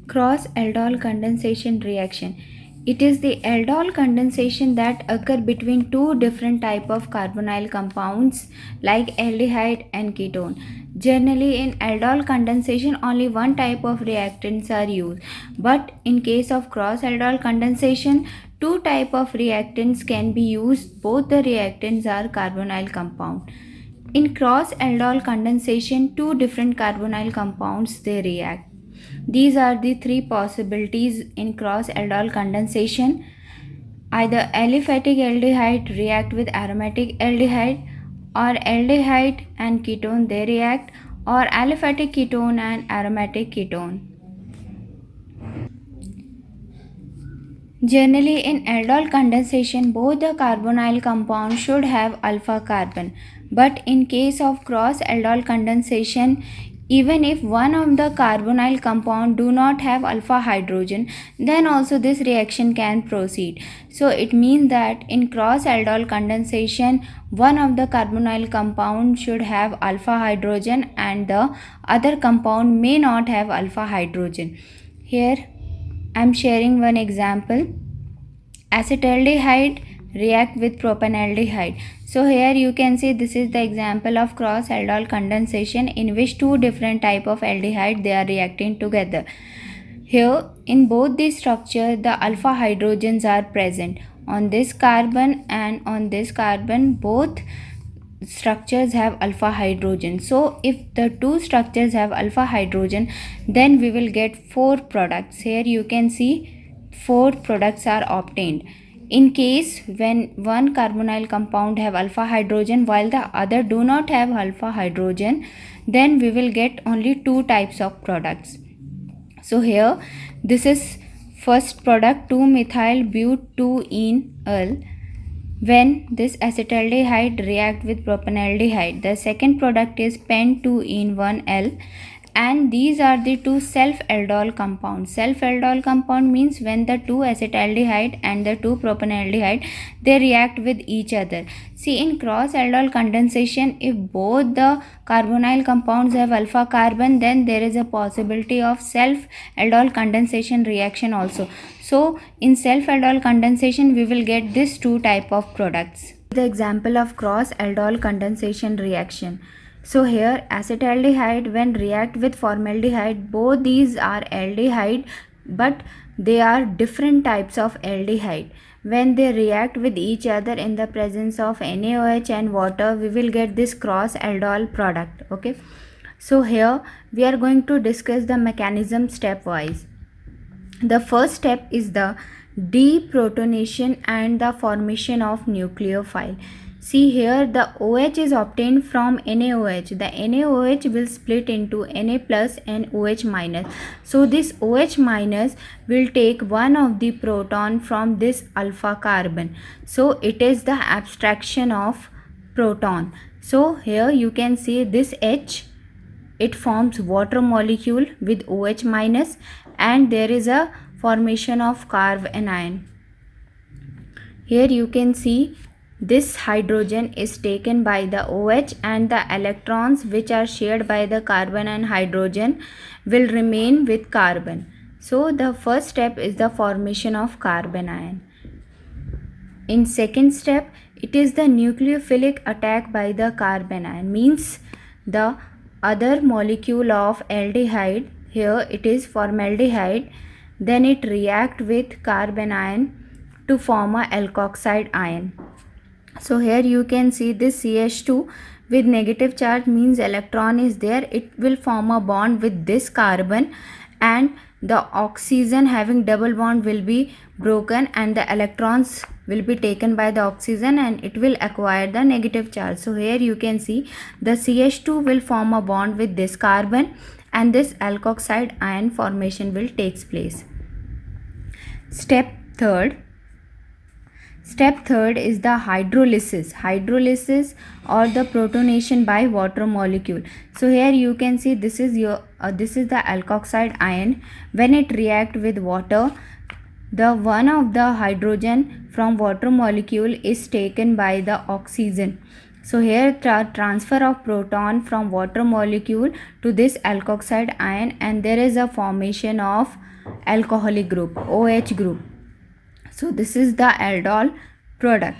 Cross-aldol condensation reaction. It is the aldol condensation that occur between two different type of carbonyl compounds like aldehyde and ketone. Generally, in aldol condensation, only one type of reactants are used. But in case of cross-aldol condensation, two type of reactants can be used. Both the reactants are carbonyl compound. In cross-aldol condensation, two different carbonyl compounds they react. These are the three possibilities in cross-aldol condensation. Either aliphatic aldehyde react with aromatic aldehyde, or aldehyde and ketone they react, or aliphatic ketone and aromatic ketone. Generally, in aldol condensation, both the carbonyl compounds should have alpha carbon. But in case of cross-aldol condensation, even if one of the carbonyl compound do not have alpha hydrogen, then also this reaction can proceed. So it means that in cross-aldol condensation, one of the carbonyl compound should have alpha hydrogen and the other compound may not have alpha hydrogen. Here I am sharing one example. Acetaldehyde react with propanaldehyde. So here you can see this is the example of cross-aldol condensation in which two different type of aldehyde they are reacting together. Here in both these structure the alpha hydrogens are present. On this carbon and on this carbon both structures have alpha hydrogen. So if the two structures have alpha hydrogen, then we will get four products. Here you can see four products are obtained. In case when one carbonyl compound have alpha hydrogen while the other do not have alpha hydrogen, then we will get only two types of products. So here this is first product 2-methyl butene. When this acetaldehyde react with propanaldehyde, the second product is pen-2-ene-1-L, and these are the two self-aldol compounds. Self-aldol compound means when the two acetaldehyde and the two propanaldehyde they react with each other. See, in cross-aldol condensation, if both the carbonyl compounds have alpha carbon, then there is a possibility of self-aldol condensation reaction also. So in self-aldol condensation we will get this two type of products. The example of cross-aldol condensation reaction. So here acetaldehyde when react with formaldehyde, both these are aldehyde but they are different types of aldehyde. When they react with each other in the presence of NaOH and water, we will get this cross-aldol product. Okay. So here we are going to discuss the mechanism stepwise. The first step is the deprotonation and the formation of nucleophile. See here the OH is obtained from NaOH. The NaOH will split into Na plus and OH minus. So this OH minus will take one of the proton from this alpha carbon. So it is the abstraction of proton. So here you can see this H, it forms water molecule with OH minus and there is a formation of carb anion. Here you can see this hydrogen is taken by the OH and the electrons which are shared by the carbon and hydrogen will remain with carbon. So the first step is the formation of carbon ion. In second step, it is the nucleophilic attack by the carbon ion, means the other molecule of aldehyde, here it is formaldehyde, then it react with carbon ion to form a alkoxide ion. So here you can see this CH2 with negative charge means electron is there, it will form a bond with this carbon and the oxygen having double bond will be broken and the electrons will be taken by the oxygen and it will acquire the negative charge. So here you can see the CH2 will form a bond with this carbon and this alkoxide ion formation will takes place. Step third is the hydrolysis or the protonation by water molecule. So here you can see this is the alkoxide ion. When it react with water, the one of the hydrogen from water molecule is taken by the oxygen. So here transfer of proton from water molecule to this alkoxide ion, and there is a formation of alcoholic group, OH group. So this is the aldol product.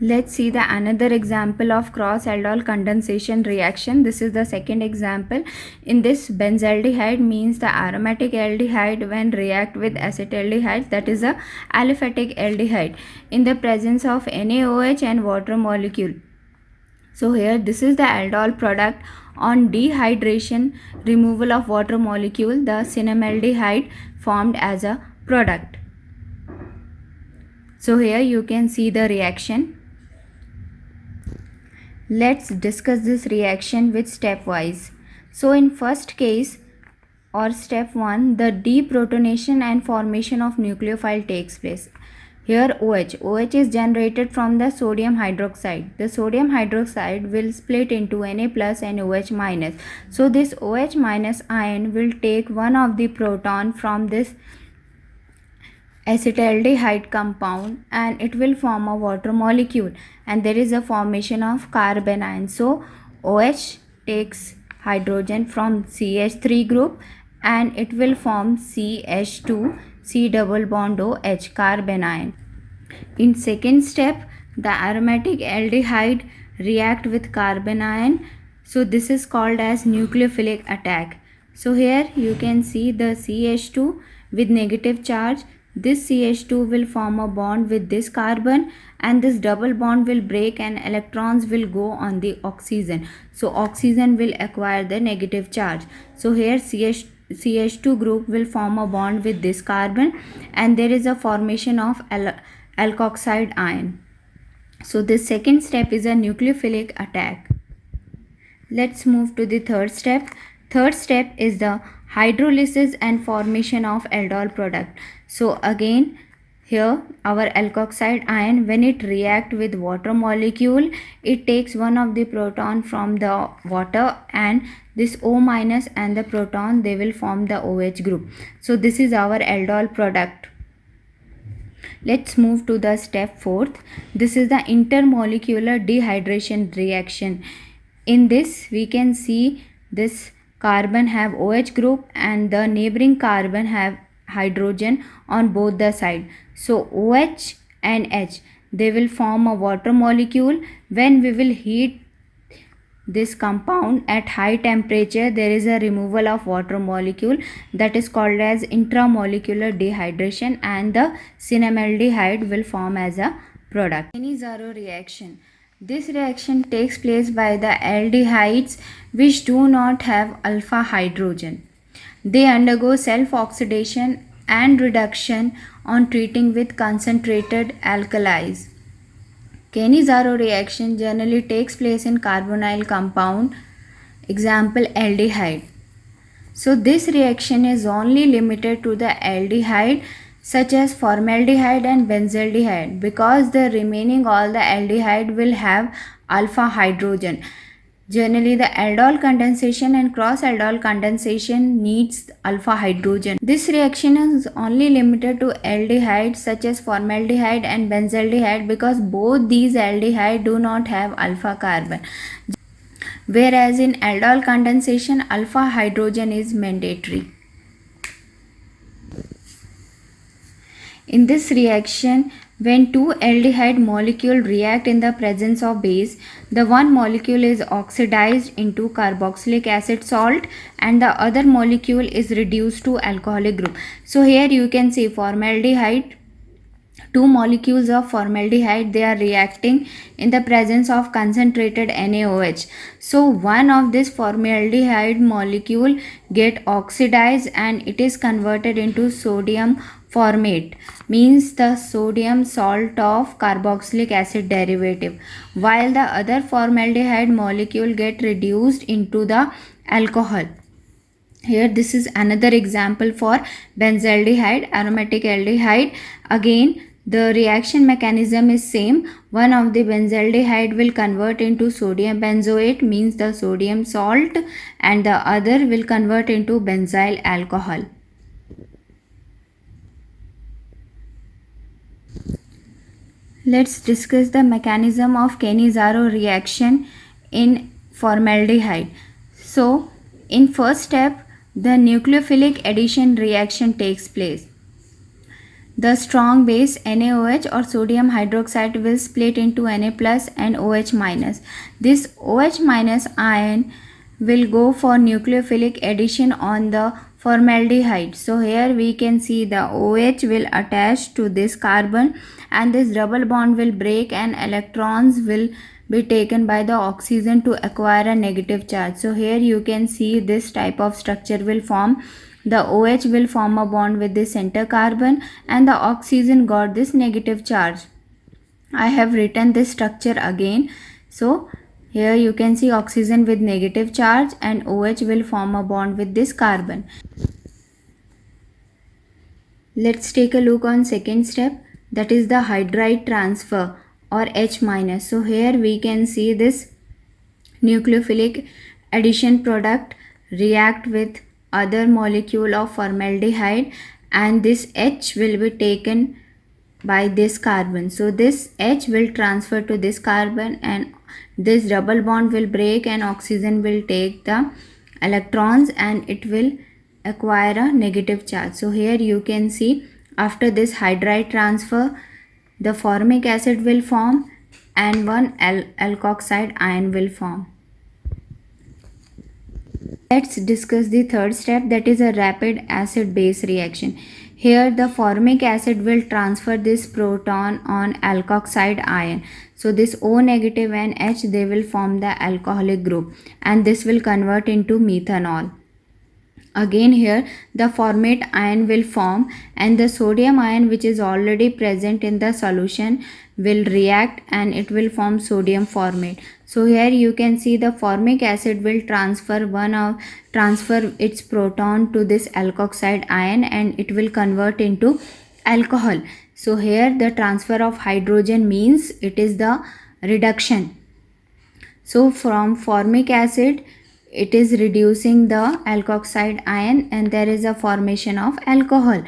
Let's see the another example of cross aldol condensation reaction. This is the second example. In this, benzaldehyde means the aromatic aldehyde when react with acetaldehyde, that is a aliphatic aldehyde, in the presence of NaOH and water molecule. So here this is the aldol product. On dehydration, removal of water molecule, the cinnamaldehyde formed as a product. So here you can see the reaction. Let's discuss this reaction with stepwise. So in first case or step 1, the deprotonation and formation of nucleophile takes place. Here OH is generated from the sodium hydroxide. The sodium hydroxide will split into Na plus and OH minus. So this OH minus ion will take one of the proton from this acetaldehyde compound and it will form a water molecule, and there is a formation of carbon ion. So OH takes hydrogen from CH3 group and it will form CH2, C double bond OH, carbon ion. In second step, the aromatic aldehyde react with carbon ion. So this is called as nucleophilic attack. So here you can see the CH2 with negative charge. This CH2 will form a bond with this carbon and this double bond will break and electrons will go on the oxygen. So oxygen will acquire the negative charge. So here CH2 group will form a bond with this carbon and there is a formation of alkoxide ion. So this second step is a nucleophilic attack. Let's move to the third step. Third step is the hydrolysis and formation of aldol product. So again here our alkoxide ion, when it react with water molecule, it takes one of the proton from the water and this O minus and the proton, they will form the OH group. So this is our aldol product. Let's move to the step 4th. This is the intermolecular dehydration reaction. In this we can see this carbon have OH group and the neighboring carbon have hydrogen on both the side. So OH and H, they will form a water molecule. When we will heat this compound at high temperature, there is a removal of water molecule, that is called as intramolecular dehydration, and the cinnamaldehyde will form as a product. Kenny-Zaro reaction. This reaction takes place by the aldehydes which do not have alpha hydrogen. They undergo self-oxidation and reduction on treating with concentrated alkalis. Kenny-Zaro reaction generally takes place in carbonyl compound, example aldehyde. So this reaction is only limited to the aldehyde such as formaldehyde and benzaldehyde, because the remaining all the aldehyde will have alpha hydrogen. Generally the aldol condensation and cross aldol condensation needs alpha hydrogen. This reaction is only limited to aldehydes such as formaldehyde and benzaldehyde because both these aldehyde do not have alpha carbon. Whereas in aldol condensation, alpha hydrogen is mandatory. In this reaction, when two aldehyde molecules react in the presence of base, the one molecule is oxidized into carboxylic acid salt and the other molecule is reduced to alcoholic group. So here you can see formaldehyde, two molecules of formaldehyde, they are reacting in the presence of concentrated NaOH. So one of this formaldehyde molecule get oxidized and it is converted into sodium formate, means the sodium salt of carboxylic acid derivative, while the other formaldehyde molecule get reduced into the alcohol. Here this is another example for benzaldehyde, aromatic aldehyde. Again the reaction mechanism is same. One of the benzaldehyde will convert into sodium benzoate, means the sodium salt, and the other will convert into benzyl alcohol. Let's discuss the mechanism of Cannizzaro reaction in formaldehyde. So, in first step, the nucleophilic addition reaction takes place. The strong base NaOH or sodium hydroxide will split into Na plus and OH minus. This OH minus ion will go for nucleophilic addition on the formaldehyde. So here we can see the OH will attach to this carbon and this double bond will break and electrons will be taken by the oxygen to acquire a negative charge. So here you can see this type of structure will form. The OH will form a bond with the center carbon and the oxygen got this negative charge. I have written this structure again. So here you can see oxygen with negative charge and OH will form a bond with this carbon. Let's take a look on second step, that is the hydride transfer or H minus. So here we can see this nucleophilic addition product react with other molecule of formaldehyde and this H will be taken by this carbon. So this H will transfer to this carbon and this double bond will break and oxygen will take the electrons and it will acquire a negative charge. So here you can see after this hydride transfer the formic acid will form and one alkoxide ion will form. Let's discuss the third step, that is a rapid acid base reaction. Here the formic acid will transfer this proton on alkoxide ion. So this O negative and H they will form the alcoholic group and this will convert into methanol. Again here the formate ion will form and the sodium ion which is already present in the solution will react and it will form sodium formate. So here you can see the formic acid will transfer its proton to this alkoxide ion and it will convert into alcohol. So here the transfer of hydrogen means it is the reduction. So from formic acid it is reducing the alkoxide ion and there is a formation of alcohol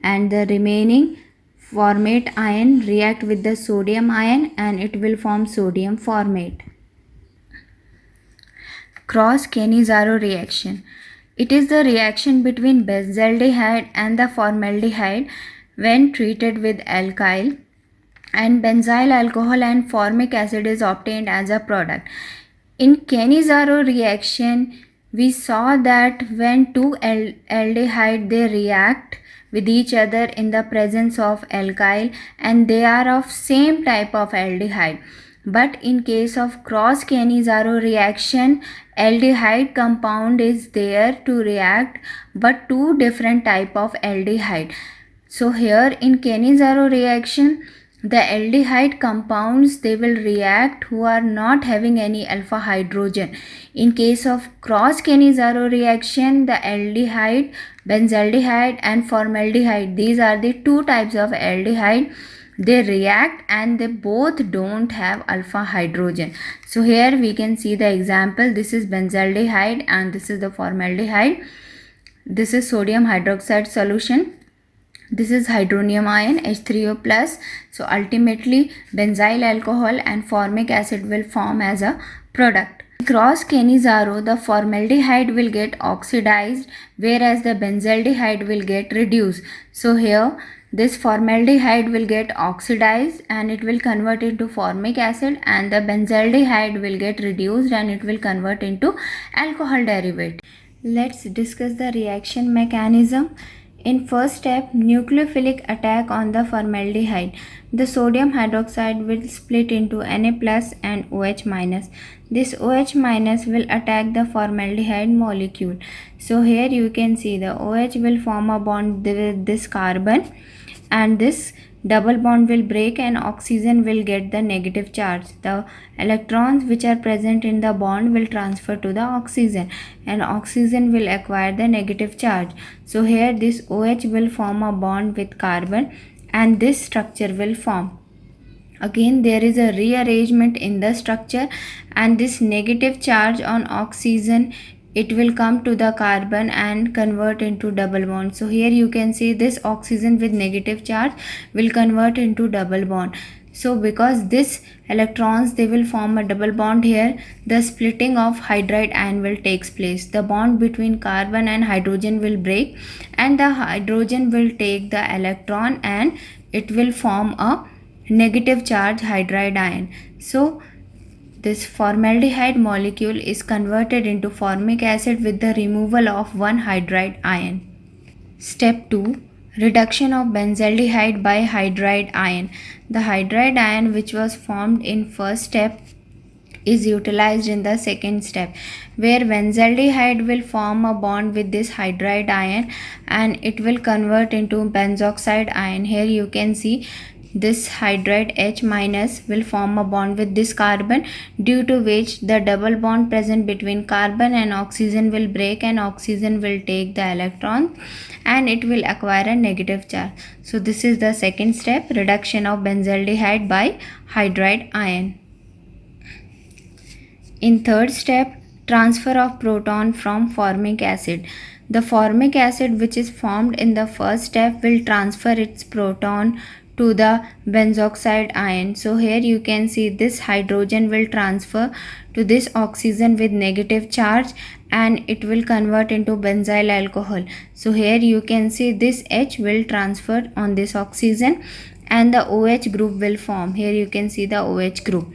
and the remaining formate ion react with the sodium ion and it will form sodium formate. Cross Cannizzaro reaction. It is the reaction between benzaldehyde and the formaldehyde when treated with alkyl and benzyl alcohol and formic acid is obtained as a product. In Cannizzaro reaction, we saw that when two aldehyde they react with each other in the presence of alkyl and they are of same type of aldehyde. But in case of cross Cannizzaro reaction, aldehyde compound is there to react but two different type of aldehyde. So here in Cannizzaro reaction, the aldehyde compounds they will react who are not having any alpha hydrogen. In case of cross Cannizzaro reaction, the aldehyde, benzaldehyde and formaldehyde, these are the two types of aldehyde, they react and they both don't have alpha hydrogen. So here we can see the example. This is benzaldehyde and this is the formaldehyde. This is sodium hydroxide solution. This is hydronium ion H3O plus. So ultimately benzyl alcohol and formic acid will form as a product. Cross Cannizzaro, the formaldehyde will get oxidized whereas the benzaldehyde will get reduced. So here this formaldehyde will get oxidized and it will convert into formic acid and the benzaldehyde will get reduced and it will convert into alcohol derivative. Let's discuss the reaction mechanism. In first step, nucleophilic attack on the formaldehyde. The sodium hydroxide will split into Na plus and OH minus. This OH minus will attack the formaldehyde molecule. So here you can see the OH will form a bond with this carbon and this double bond will break and oxygen will get the negative charge. The electrons which are present in the bond will transfer to the oxygen and oxygen will acquire the negative charge. So here this OH will form a bond with carbon and this structure will form. Again there is a rearrangement in the structure and this negative charge on oxygen it will come to the carbon and convert into double bond. So here you can see this oxygen with negative charge will convert into double bond. So because this electrons, they will form a double bond here, the splitting of hydride ion will takes place. The bond between carbon and hydrogen will break, and the hydrogen will take the electron and it will form a negative charge hydride ion. So this formaldehyde molecule is converted into formic acid with the removal of one hydride ion. Step 2. Reduction of benzaldehyde by hydride ion. The hydride ion which was formed in first step is utilized in the second step, where benzaldehyde will form a bond with this hydride ion and it will convert into benzoxide ion. Here you can see this hydride H minus will form a bond with this carbon, due to which the double bond present between carbon and oxygen will break and oxygen will take the electron and it will acquire a negative charge. So this is the second step, reduction of benzaldehyde by hydride ion. In third step, transfer of proton from formic acid. The formic acid which is formed in the first step will transfer its proton to the benzoxide ion. So here you can see this hydrogen will transfer to this oxygen with negative charge and it will convert into benzyl alcohol. So here you can see this H will transfer on this oxygen and the OH group will form. Here you can see the OH group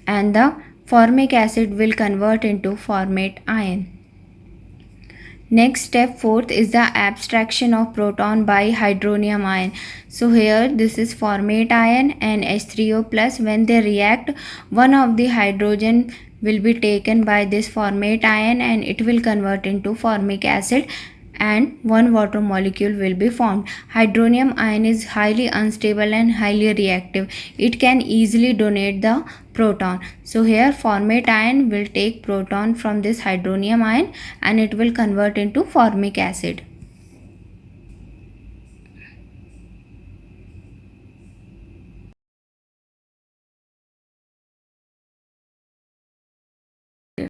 and the formic acid will convert into formate ion. Next step, fourth, is the abstraction of proton by hydronium ion. So here this is formate ion and H3O plus. When they react, one of the hydrogen will be taken by this formate ion and it will convert into formic acid and one water molecule will be formed. Hydronium ion is highly unstable and highly reactive. It can easily donate the proton. So here formate ion will take proton from this hydronium ion and it will convert into formic acid.